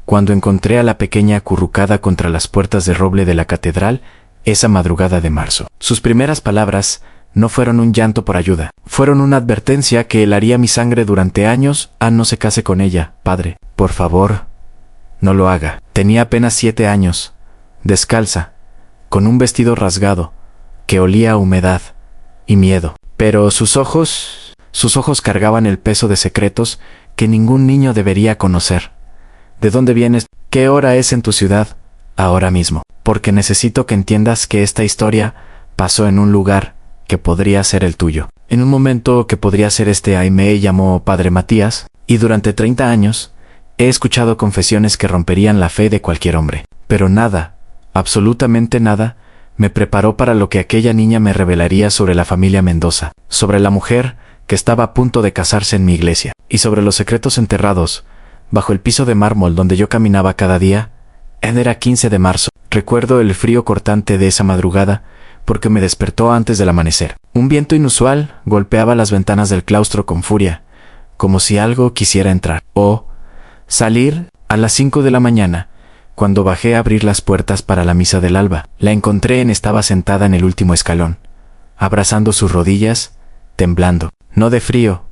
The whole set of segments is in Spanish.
cuando encontré a la pequeña acurrucada contra las puertas de roble de la catedral esa madrugada de marzo. Sus primeras palabras no fueron un llanto por ayuda, fueron una advertencia que helaría mi sangre durante años. No se case con ella, padre. Por favor, no lo haga. Tenía apenas 7 años, descalza, con un vestido rasgado, que olía a humedad y miedo. Pero sus ojos cargaban el peso de secretos que ningún niño debería conocer. ¿De dónde vienes? ¿Qué hora es en tu ciudad? Ahora mismo. Porque necesito que entiendas que esta historia pasó en un lugar que podría ser el tuyo. En un momento que podría ser este. Me llamó Padre Matías, y durante 30 años he escuchado confesiones que romperían la fe de cualquier hombre. Pero nada, absolutamente nada, me preparó para lo que aquella niña me revelaría sobre la familia Mendoza, sobre la mujer que estaba a punto de casarse en mi iglesia, y sobre los secretos enterrados bajo el piso de mármol donde yo caminaba cada día. Era 15 de marzo. Recuerdo el frío cortante de esa madrugada porque me despertó antes del amanecer. Un viento inusual golpeaba las ventanas del claustro con furia, como si algo quisiera entrar o salir. A las 5 de la mañana, cuando bajé a abrir las puertas para la misa del alba, la encontré. Estaba sentada en el último escalón, abrazando sus rodillas, temblando, no de frío,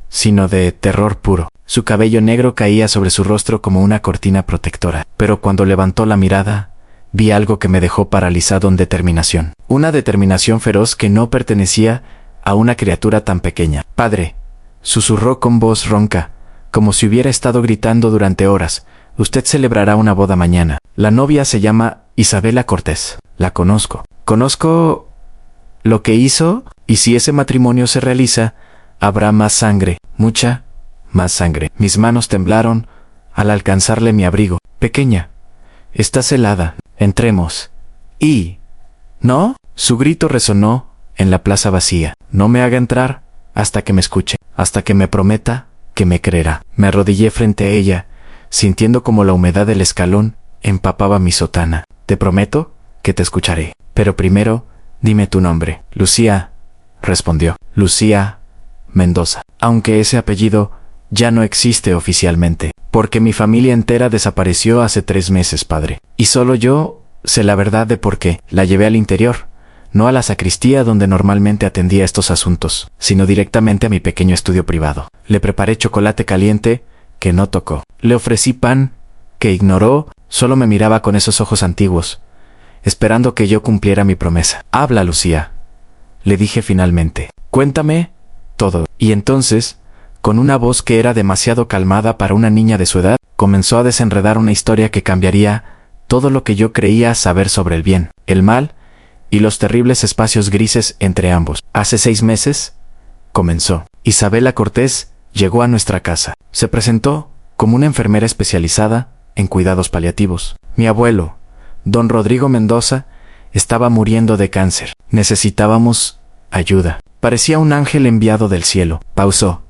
sino de terror puro. Su cabello negro caía sobre su rostro como una cortina protectora, pero cuando levantó la mirada, vi algo que me dejó paralizado en determinación. Una determinación feroz que no pertenecía a una criatura tan pequeña. Padre, susurró con voz ronca, como si hubiera estado gritando durante horas, usted celebrará una boda mañana. La novia se llama Isabela Cortés. La conozco. Conozco lo que hizo, y si ese matrimonio se realiza, habrá más sangre, mucha más sangre. Mis manos temblaron al alcanzarle mi abrigo. Pequeña, estás helada, entremos. ¿Y no? Su grito resonó en la plaza vacía. No me haga entrar hasta que me escuche, hasta que me prometa que me creerá. Me arrodillé frente a ella, sintiendo como la humedad del escalón empapaba mi sotana. Te prometo que te escucharé. Pero primero, dime tu nombre. Lucía, respondió. Lucía Mendoza. Aunque ese apellido ya no existe oficialmente, porque mi familia entera desapareció hace 3 meses, padre. Y solo yo sé la verdad de por qué. La llevé al interior, no a la sacristía donde normalmente atendía estos asuntos, sino directamente a mi pequeño estudio privado. Le preparé chocolate caliente, que no tocó. Le ofrecí pan, que ignoró. Solo me miraba con esos ojos antiguos, esperando que yo cumpliera mi promesa. Habla, Lucía, le dije finalmente. Cuéntame todo. Y entonces, con una voz que era demasiado calmada para una niña de su edad, comenzó a desenredar una historia que cambiaría todo lo que yo creía saber sobre el bien, el mal y los terribles espacios grises entre ambos. Hace 6 meses, comenzó, Isabela Cortés llegó a nuestra casa. Se presentó como una enfermera especializada en cuidados paliativos. Mi abuelo, don Rodrigo Mendoza, estaba muriendo de cáncer. Necesitábamos ayuda. Parecía un ángel enviado del cielo. Pausó,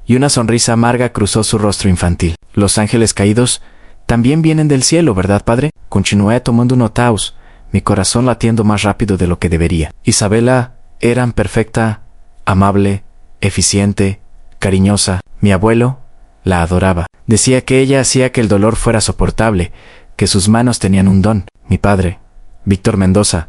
y una sonrisa amarga cruzó su rostro infantil. Los ángeles caídos también vienen del cielo, ¿verdad, padre? Continué tomando notaus, mi corazón latiendo más rápido de lo que debería. Isabela era perfecta, amable, eficiente, cariñosa. Mi abuelo la adoraba. Decía que ella hacía que el dolor fuera soportable, que sus manos tenían un don. Mi padre, Víctor Mendoza,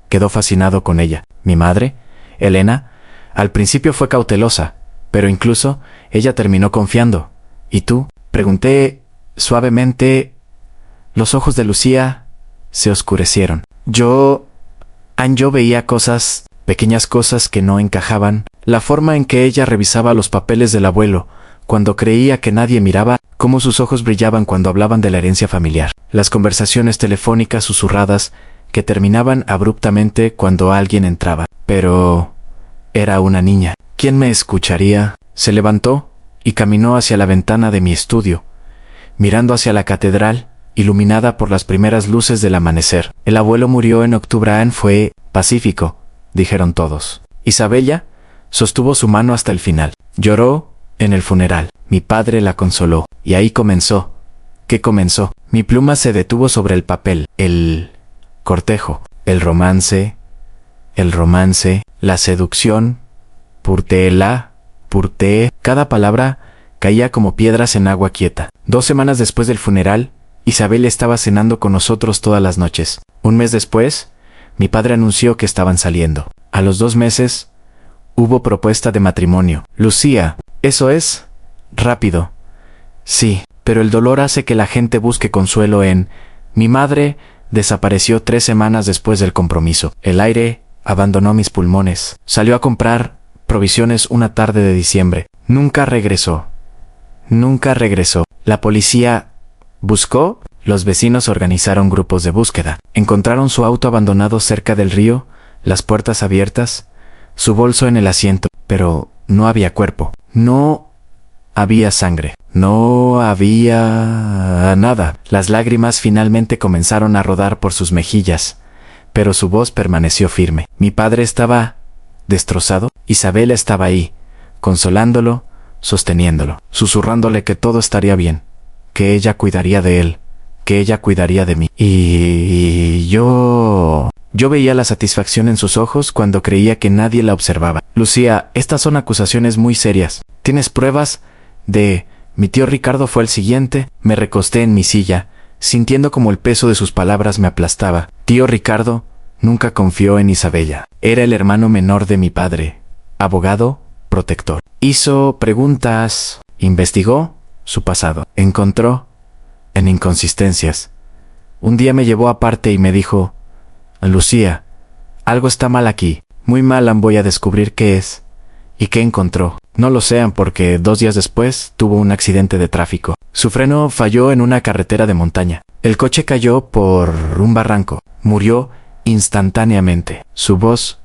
quedó fascinado con ella. Mi madre, Elena, al principio fue cautelosa, pero incluso ella terminó confiando. ¿Y tú? Pregunté suavemente. Los ojos de Lucía se oscurecieron. Yo veía cosas, pequeñas cosas que no encajaban. La forma en que ella revisaba los papeles del abuelo, cuando creía que nadie miraba, cómo sus ojos brillaban cuando hablaban de la herencia familiar. Las conversaciones telefónicas susurradas que terminaban abruptamente cuando alguien entraba. Pero era una niña. ¿Quién me escucharía? Se levantó y caminó hacia la ventana de mi estudio, mirando hacia la catedral, iluminada por las primeras luces del amanecer. El abuelo murió en octubre. Fue pacífico, dijeron todos. Isabella sostuvo su mano hasta el final. Lloró en el funeral. Mi padre la consoló. Y ahí comenzó. ¿Qué comenzó? Mi pluma se detuvo sobre el papel. El cortejo, el romance, la seducción. Purté. Cada palabra caía como piedras en agua quieta. 2 semanas después del funeral, Isabel estaba cenando con nosotros todas las noches. Un mes después, mi padre anunció que estaban saliendo. A los 2 meses, hubo propuesta de matrimonio. Lucía, eso es rápido. Sí, pero el dolor hace que la gente busque consuelo en... Mi madre desapareció 3 semanas después del compromiso. El aire abandonó mis pulmones. Salió a comprar provisiones una tarde de diciembre. Nunca regresó. Nunca regresó. La policía buscó. Los vecinos organizaron grupos de búsqueda. Encontraron su auto abandonado cerca del río, las puertas abiertas, su bolso en el asiento, pero no había cuerpo. No había sangre. No había nada. Las lágrimas finalmente comenzaron a rodar por sus mejillas, pero su voz permaneció firme. Mi padre estaba destrozado. Isabela estaba ahí, consolándolo, sosteniéndolo, susurrándole que todo estaría bien, que ella cuidaría de él, que ella cuidaría de mí. Y yo veía la satisfacción en sus ojos cuando creía que nadie la observaba. Lucía, estas son acusaciones muy serias. ¿Tienes pruebas de... Mi tío Ricardo fue el siguiente? Me recosté en mi silla, sintiendo como el peso de sus palabras me aplastaba. Tío Ricardo nunca confió en Isabella. Era el hermano menor de mi padre, abogado, protector. Hizo preguntas, investigó su pasado, encontró en inconsistencias. Un día me llevó aparte y me dijo: Lucía, algo está mal aquí, muy mal. Voy a descubrir qué es y qué encontró. No lo sean porque 2 días después tuvo un accidente de tráfico. Su freno falló en una carretera de montaña. El coche cayó por un barranco. Murió instantáneamente. Su voz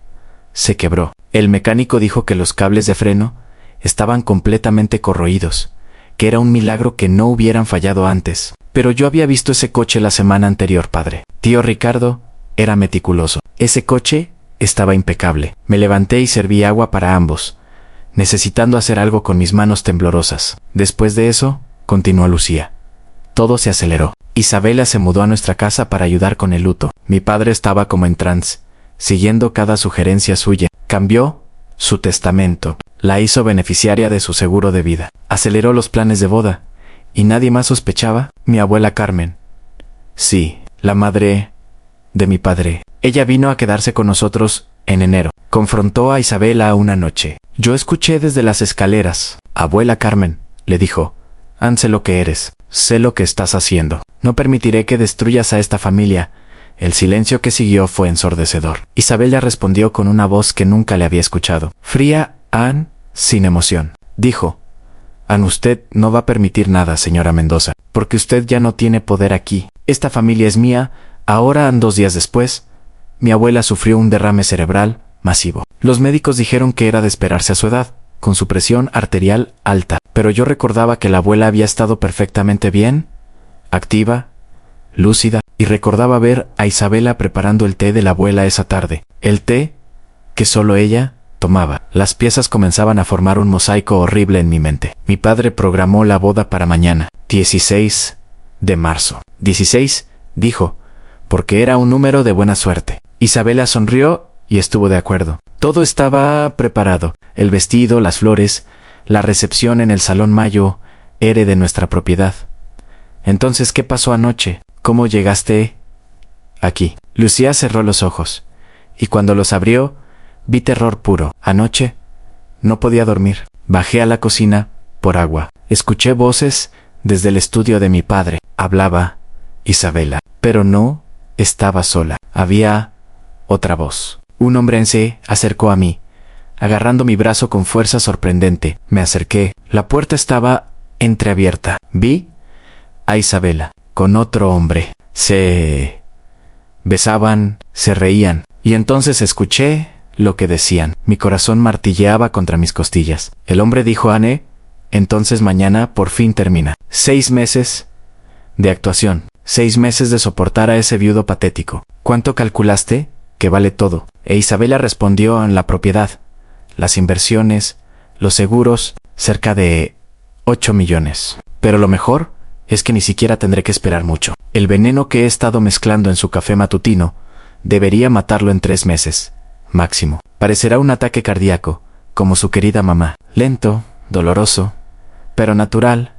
se quebró. El mecánico dijo que los cables de freno estaban completamente corroídos, que era un milagro que no hubieran fallado antes. Pero yo había visto ese coche la semana anterior, padre. Tío Ricardo era meticuloso. Ese coche estaba impecable. Me levanté y serví agua para ambos, necesitando hacer algo con mis manos temblorosas. Después de eso, continuó Lucía, todo se aceleró. Isabela se mudó a nuestra casa para ayudar con el luto. Mi padre estaba como en trance, siguiendo cada sugerencia suya. Cambió su testamento, la hizo beneficiaria de su seguro de vida, aceleró los planes de boda, y nadie más sospechaba. Mi abuela Carmen. Sí, la madre de mi padre. Ella vino a quedarse con nosotros en enero. Confrontó a Isabela una noche. Yo escuché desde las escaleras. Abuela Carmen, le dijo, sé lo que eres, sé lo que estás haciendo. No permitiré que destruyas a esta familia. El silencio que siguió fue ensordecedor. Isabela respondió con una voz que nunca le había escuchado. Fría, sin emoción. Dijo: usted no va a permitir nada, señora Mendoza, porque usted ya no tiene poder aquí. Esta familia es mía. Ahora, 2 días después, mi abuela sufrió un derrame cerebral masivo. Los médicos dijeron que era de esperarse a su edad, con su presión arterial alta. Pero yo recordaba que la abuela había estado perfectamente bien, activa, lúcida, y recordaba ver a Isabela preparando el té de la abuela esa tarde. El té que solo ella tomaba. Las piezas comenzaban a formar un mosaico horrible en mi mente. Mi padre programó la boda para mañana, 16 de marzo. 16, dijo, porque era un número de buena suerte. Isabela sonrió y estuvo de acuerdo. Todo estaba preparado. El vestido, las flores, la recepción en el Salón Mayo era de nuestra propiedad. Entonces, ¿qué pasó anoche? ¿Cómo llegaste aquí? Lucía cerró los ojos, y cuando los abrió, vi terror puro. Anoche no podía dormir. Bajé a la cocina por agua. Escuché voces desde el estudio de mi padre. Hablaba Isabela, pero no estaba sola. Había otra voz. Un hombre se acercó a mí, agarrando mi brazo con fuerza sorprendente. Me acerqué. La puerta estaba entreabierta. Vi a Isabela con otro hombre. Se besaban, se reían, y entonces escuché lo que decían. Mi corazón martilleaba contra mis costillas. El hombre dijo: Anne, entonces mañana por fin termina. 6 meses de actuación. 6 meses de soportar a ese viudo patético. ¿Cuánto calculaste que vale todo? E Isabela respondió: en la propiedad, las inversiones, los seguros, cerca de 8 millones. Pero lo mejor es que ni siquiera tendré que esperar mucho. El veneno que he estado mezclando en su café matutino debería matarlo en 3 meses, máximo. Parecerá un ataque cardíaco, como su querida mamá. Lento, doloroso, pero natural.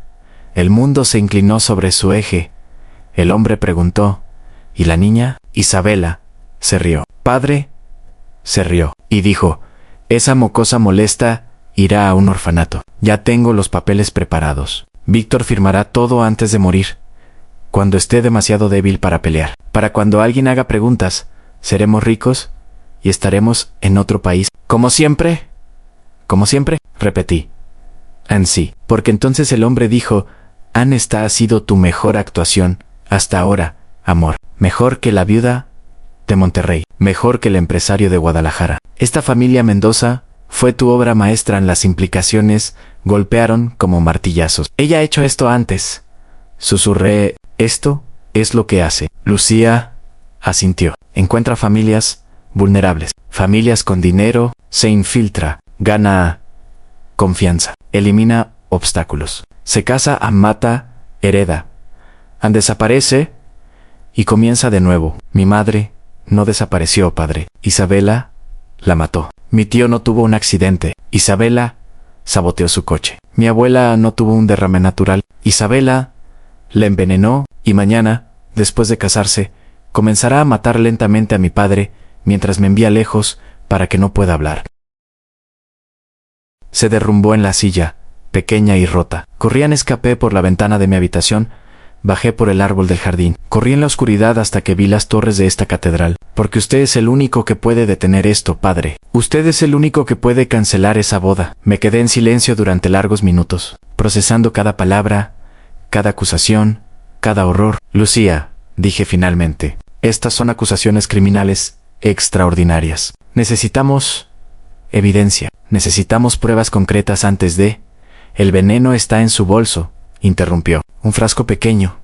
El mundo se inclinó sobre su eje. El hombre preguntó, ¿y la niña? Isabela se rió. Padre se rió y dijo, esa mocosa molesta irá a un orfanato. Ya tengo los papeles preparados. Víctor firmará todo antes de morir, cuando esté demasiado débil para pelear. Para cuando alguien haga preguntas, seremos ricos y estaremos en otro país. Como siempre, repetí. Sí, porque entonces el hombre dijo, Anne, esta ha sido tu mejor actuación hasta ahora, amor. Mejor que la viuda de Monterrey, mejor que el empresario de Guadalajara. Esta familia Mendoza fue tu obra maestra. En las implicaciones golpearon como martillazos. Ella ha hecho esto antes. Susurré, esto es lo que hace. Lucía asintió. Encuentra familias vulnerables, familias con dinero, se infiltra, gana confianza, elimina obstáculos, se casa, mata, hereda, desaparece y comienza de nuevo. Mi madre no desapareció, padre. Isabela la mató. Mi tío no tuvo un accidente. Isabela saboteó su coche. Mi abuela no tuvo un derrame natural. Isabela la envenenó y mañana, después de casarse, comenzará a matar lentamente a mi padre mientras me envía lejos para que no pueda hablar. Se derrumbó en la silla, pequeña y rota. Corrí en escapé por la ventana de mi habitación, bajé por el árbol del jardín. Corrí en la oscuridad hasta que vi las torres de esta catedral. Porque usted es el único que puede detener esto, padre. Usted es el único que puede cancelar esa boda. Me quedé en silencio durante largos minutos, procesando cada palabra, cada acusación, cada horror. Lucía, dije finalmente, estas son acusaciones criminales extraordinarias. Necesitamos evidencia. Necesitamos pruebas concretas antes de... El veneno está en su bolso, interrumpió. Un frasco pequeño,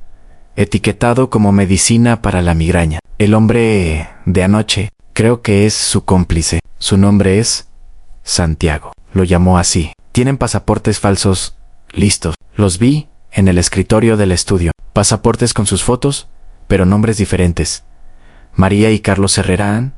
etiquetado como medicina para la migraña. El hombre de anoche, creo que es su cómplice. Su nombre es Santiago. Lo llamó así. Tienen pasaportes falsos listos. Los vi en el escritorio del estudio. Pasaportes con sus fotos, pero nombres diferentes. María y Carlos Herrera.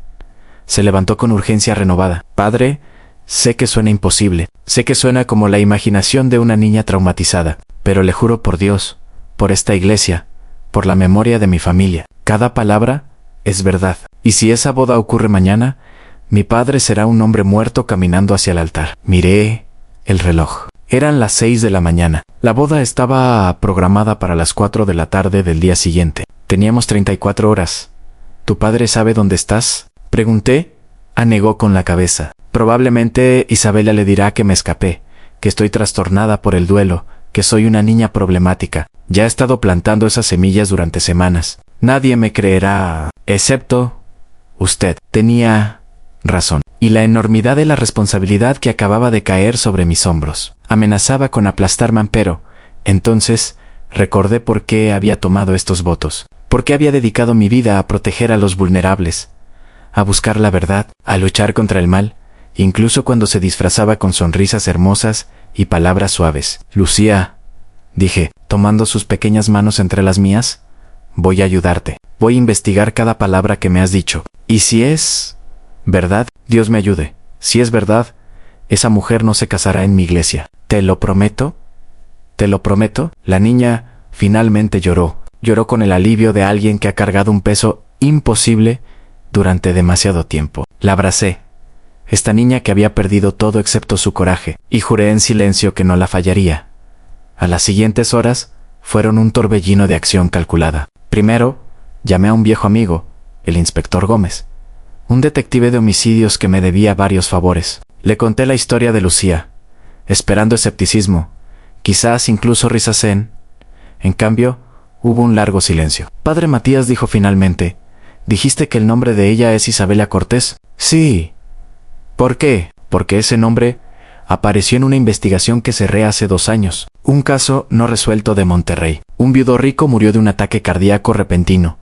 Se levantó con urgencia renovada. Padre, sé que suena imposible. Sé que suena como la imaginación de una niña traumatizada. Pero le juro por Dios, por esta iglesia, por la memoria de mi familia, cada palabra es verdad. Y si esa boda ocurre mañana, mi padre será un hombre muerto caminando hacia el altar. Miré el reloj. Eran las 6 de la mañana. La boda estaba programada para las 4 de la tarde del día siguiente. Teníamos 34 horas. ¿Tu padre sabe dónde estás?, pregunté. Negó con la cabeza. Probablemente Isabela le dirá que me escapé, que estoy trastornada por el duelo, que soy una niña problemática. Ya he estado plantando esas semillas durante semanas. Nadie me creerá, excepto usted. Tenía razón. Y la enormidad de la responsabilidad que acababa de caer sobre mis hombros amenazaba con aplastarme, pero entonces recordé por qué había tomado estos votos, por qué había dedicado mi vida a proteger a los vulnerables, a buscar la verdad, a luchar contra el mal, incluso cuando se disfrazaba con sonrisas hermosas y palabras suaves. Lucía, dije, tomando sus pequeñas manos entre las mías, voy a ayudarte. Voy a investigar cada palabra que me has dicho. Y si es verdad, Dios me ayude. Si es verdad, esa mujer no se casará en mi iglesia. ¿Te lo prometo? ¿Te lo prometo? La niña finalmente lloró. Lloró con el alivio de alguien que ha cargado un peso imposible durante demasiado tiempo. La abracé. Esta niña que había perdido todo excepto su coraje, y juré en silencio que no la fallaría. A las siguientes horas fueron un torbellino de acción calculada. Primero, llamé a un viejo amigo, el inspector Gómez, un detective de homicidios que me debía varios favores. Le conté la historia de Lucía, esperando escepticismo, quizás incluso risas. En cambio, hubo un largo silencio. Padre Matías dijo finalmente, ¿dijiste que el nombre de ella es Isabela Cortés? Sí. ¿Por qué? Porque ese nombre apareció en una investigación que cerré hace 2 años. Un caso no resuelto de Monterrey. Un viudo rico murió de un ataque cardíaco repentino,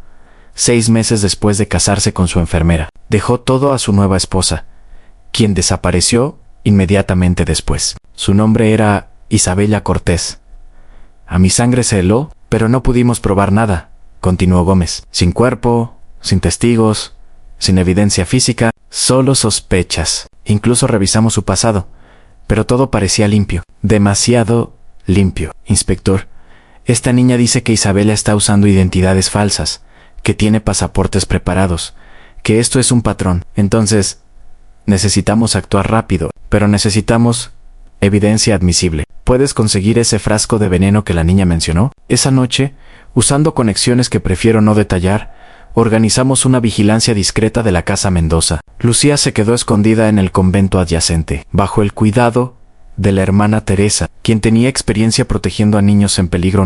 6 meses después de casarse con su enfermera. Dejó todo a su nueva esposa, quien desapareció inmediatamente después. Su nombre era Isabela Cortés. A mi sangre se heló, pero no pudimos probar nada, continuó Gómez. Sin cuerpo, sin testigos, sin evidencia física, solo sospechas. Incluso revisamos su pasado, pero todo parecía limpio, demasiado limpio. Inspector, Esta niña dice que Isabela está usando identidades falsas, que tiene pasaportes preparados, que esto es un patrón. Entonces, necesitamos actuar rápido, pero necesitamos evidencia admisible. ¿Puedes conseguir ese frasco de veneno que la niña mencionó? Esa noche, usando conexiones que prefiero no detallar, organizamos una vigilancia discreta de la casa Mendoza. Lucía se quedó escondida en el convento adyacente, bajo el cuidado de la hermana Teresa, quien tenía experiencia protegiendo a niños en peligro.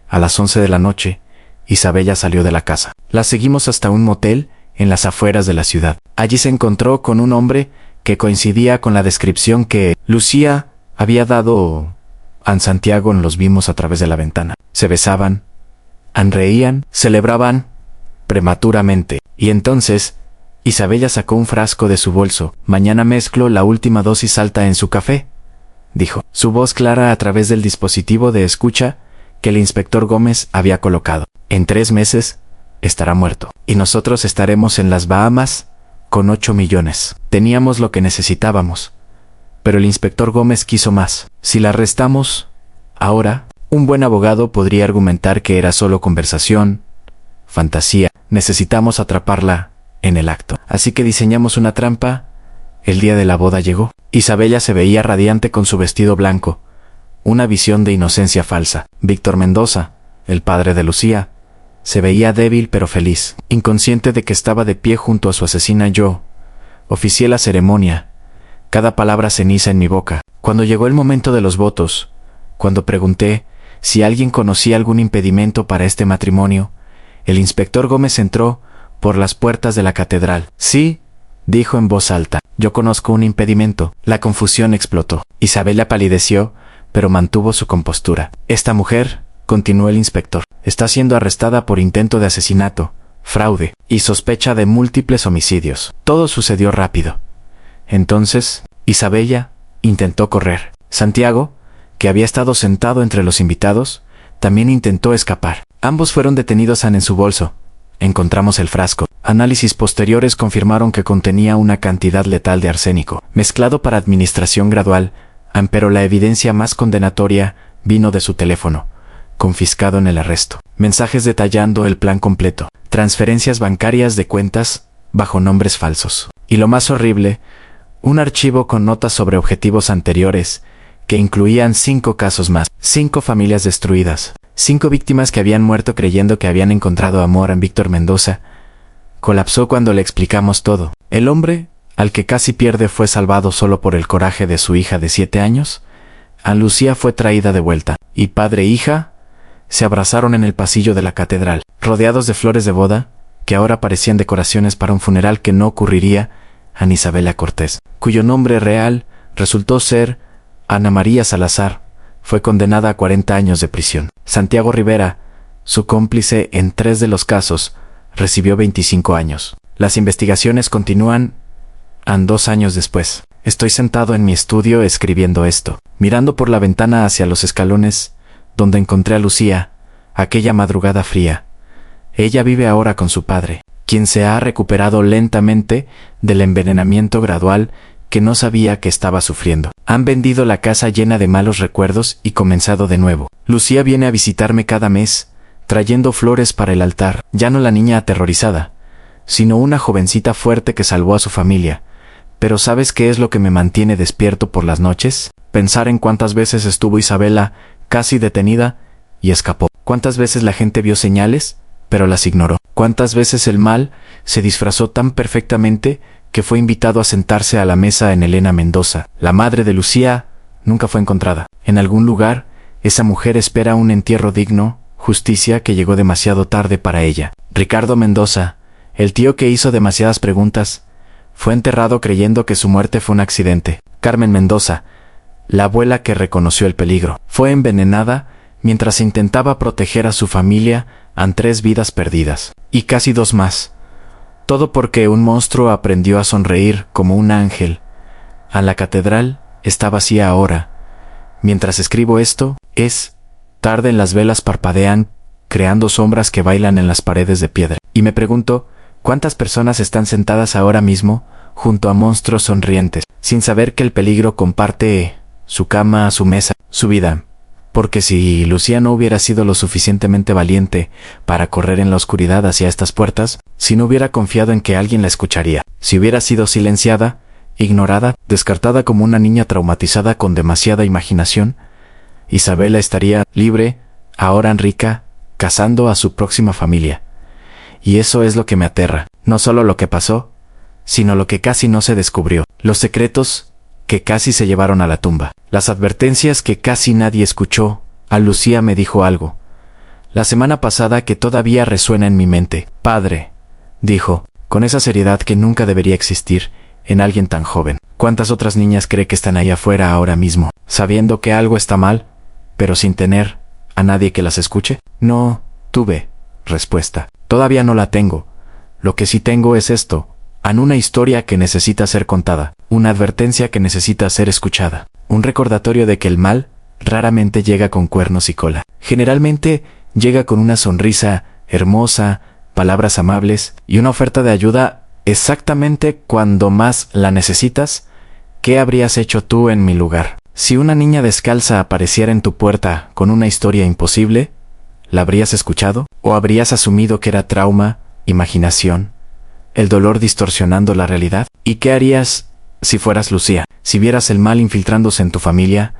A las 11 de la noche, Isabella salió de la casa. La seguimos hasta un motel en las afueras de la ciudad. Allí se encontró con un hombre que coincidía con la descripción que Lucía había dado a Santiago. Los vimos a través de la ventana. Se besaban, reían, celebraban prematuramente. Y entonces, Isabella sacó un frasco de su bolso. Mañana mezclo la última dosis alta en su café, dijo, su voz clara a través del dispositivo de escucha que el inspector Gómez había colocado. En 3 meses estará muerto. Y nosotros estaremos en las Bahamas con 8 millones. Teníamos lo que necesitábamos. Pero el inspector Gómez quiso más. Si la arrestamos ahora, un buen abogado podría argumentar que era solo conversación, fantasía. Necesitamos atraparla en el acto. Así que diseñamos una trampa. El día de la boda llegó. Isabella se veía radiante con su vestido blanco. Una visión de inocencia falsa. Víctor Mendoza, el padre de Lucía, se veía débil pero feliz. Inconsciente de que estaba de pie junto a su asesina, yo oficié la ceremonia. Cada palabra ceniza en mi boca. Cuando llegó el momento de los votos, cuando pregunté si alguien conocía algún impedimento para este matrimonio, el inspector Gómez entró por las puertas de la catedral. Sí, dijo en voz alta, yo conozco un impedimento. La confusión explotó. Isabella palideció, pero mantuvo su compostura. Esta mujer, continuó el inspector, está siendo arrestada por intento de asesinato, fraude y sospecha de múltiples homicidios. Todo sucedió rápido. Entonces, Isabella intentó correr. Santiago, que había estado sentado entre los invitados, también intentó escapar. Ambos fueron detenidos en su bolso. Encontramos el frasco. Análisis posteriores confirmaron que contenía una cantidad letal de arsénico, mezclado para administración gradual, pero la evidencia más condenatoria vino de su teléfono, confiscado en el arresto. Mensajes detallando el plan completo, transferencias bancarias de cuentas bajo nombres falsos. Y lo más horrible, un archivo con notas sobre objetivos anteriores, que incluían 5 casos más, 5 familias destruidas, 5 víctimas que habían muerto creyendo que habían encontrado amor en Víctor Mendoza. Colapsó cuando le explicamos todo. El hombre, al que casi pierde, fue salvado solo por el coraje de su hija de 7 años. A Lucía fue traída de vuelta, y padre e hija se abrazaron en el pasillo de la catedral, rodeados de flores de boda, que ahora parecían decoraciones para un funeral que no ocurriría a Isabella Cortés, cuyo nombre real resultó ser Ana María Salazar. Fue condenada a 40 años de prisión. Santiago Rivera, su cómplice en 3 de los casos, recibió 25 años. Las investigaciones continúan 2 años después. Estoy sentado en mi estudio escribiendo esto, mirando por la ventana hacia los escalones donde encontré a Lucía, aquella madrugada fría. Ella vive ahora con su padre, quien se ha recuperado lentamente del envenenamiento gradual que no sabía que estaba sufriendo. Han vendido la casa llena de malos recuerdos y comenzado de nuevo. Lucía viene a visitarme cada mes, trayendo flores para el altar. Ya no la niña aterrorizada, sino una jovencita fuerte que salvó a su familia. Pero ¿sabes qué es lo que me mantiene despierto por las noches? Pensar en cuántas veces estuvo Isabela casi detenida y escapó. Cuántas veces la gente vio señales, pero las ignoró. Cuántas veces el mal se disfrazó tan perfectamente que fue invitado a sentarse a la mesa en Elena Mendoza. La madre de Lucía nunca fue encontrada. En algún lugar, esa mujer espera un entierro digno, justicia que llegó demasiado tarde para ella. Ricardo Mendoza, el tío que hizo demasiadas preguntas, fue enterrado creyendo que su muerte fue un accidente. Carmen Mendoza, la abuela que reconoció el peligro, fue envenenada mientras intentaba proteger a su familia ante 3 vidas perdidas. Y casi 2 más. Todo porque un monstruo aprendió a sonreír como un ángel. A la catedral está vacía ahora. Mientras escribo esto, es tarde. Las velas parpadean, creando sombras que bailan en las paredes de piedra. Y me pregunto, ¿cuántas personas están sentadas ahora mismo junto a monstruos sonrientes, sin saber que el peligro comparte su cama, su mesa, su vida? porque si Lucía no hubiera sido lo suficientemente valiente para correr en la oscuridad hacia estas puertas, si no hubiera confiado en que alguien la escucharía, si hubiera sido silenciada, ignorada, descartada como una niña traumatizada con demasiada imaginación, Isabela estaría libre, ahora rica, casando a su próxima familia. Y eso es lo que me aterra, no solo lo que pasó, sino lo que casi no se descubrió, los secretos que casi se llevaron a la tumba, las advertencias que casi nadie escuchó. A Lucía me dijo algo la semana pasada que todavía resuena en mi mente. Padre, dijo, con esa seriedad que nunca debería existir en alguien tan joven. ¿Cuántas otras niñas cree que están ahí afuera ahora mismo, sabiendo que algo está mal, pero sin tener a nadie que las escuche? No tuve respuesta. Todavía no la tengo. Lo que sí tengo es esto, una historia que necesita ser contada, una advertencia que necesita ser escuchada, un recordatorio de que el mal raramente llega con cuernos y cola. Generalmente llega con una sonrisa hermosa, palabras amables y una oferta de ayuda exactamente cuando más la necesitas. ¿Qué habrías hecho tú en mi lugar? Si una niña descalza apareciera en tu puerta con una historia imposible, ¿la habrías escuchado? ¿O habrías asumido que era trauma, imaginación, el dolor distorsionando la realidad? ¿Y qué harías si fueras Lucía? Si vieras el mal infiltrándose en tu familia,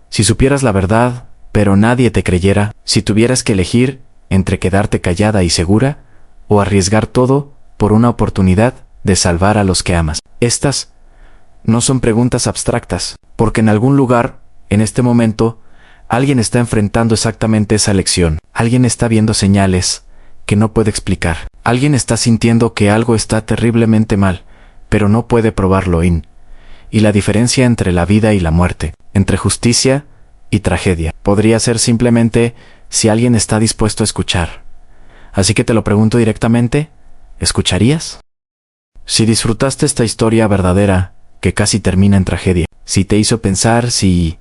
si supieras la verdad, pero nadie te creyera, si tuvieras que elegir entre quedarte callada y segura, o arriesgar todo por una oportunidad de salvar a los que amas. Estas no son preguntas abstractas, porque en algún lugar, en este momento, alguien está enfrentando exactamente esa lección. Alguien está viendo señales que no puede explicar. Alguien está sintiendo que algo está terriblemente mal, pero no puede probarlo. Y la diferencia entre la vida y la muerte, entre justicia y tragedia, podría ser simplemente si alguien está dispuesto a escuchar. Así que te lo pregunto directamente, ¿escucharías? Si disfrutaste esta historia verdadera, que casi termina en tragedia, si te hizo pensar, si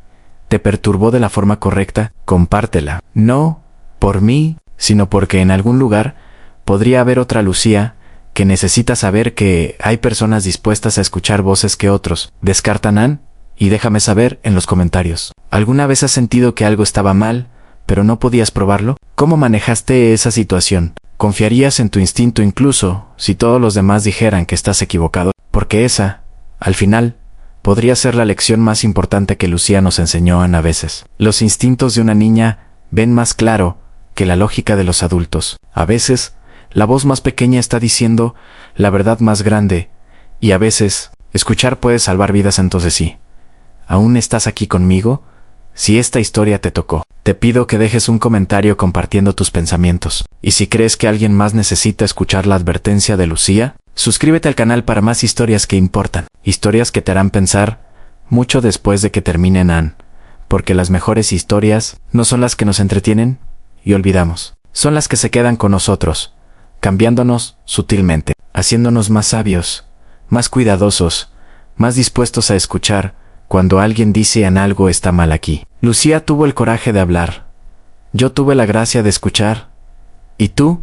te perturbó de la forma correcta, compártela. No por mí, sino porque en algún lugar podría haber otra Lucía que necesita saber que hay personas dispuestas a escuchar voces que otros descartan. Y déjame saber en los comentarios. ¿Alguna vez has sentido que algo estaba mal, pero no podías probarlo? ¿Cómo manejaste esa situación? ¿Confiarías en tu instinto incluso si todos los demás dijeran que estás equivocado? Porque esa, al final, podría ser la lección más importante que Lucía nos enseñó a veces. Los instintos de una niña ven más claro que la lógica de los adultos. A veces, la voz más pequeña está diciendo la verdad más grande, y a veces, escuchar puede salvar vidas. Entonces sí, ¿aún estás aquí conmigo? Si esta historia te tocó, te pido que dejes un comentario compartiendo tus pensamientos. Y si crees que alguien más necesita escuchar la advertencia de Lucía, suscríbete al canal para más historias que importan. Historias que te harán pensar mucho después de que terminen. Porque las mejores historias no son las que nos entretienen y olvidamos. Son las que se quedan con nosotros, cambiándonos sutilmente, haciéndonos más sabios, más cuidadosos, más dispuestos a escuchar cuando alguien dice algo está mal aquí. Lucía tuvo el coraje de hablar. Yo tuve la gracia de escuchar. ¿Y tú?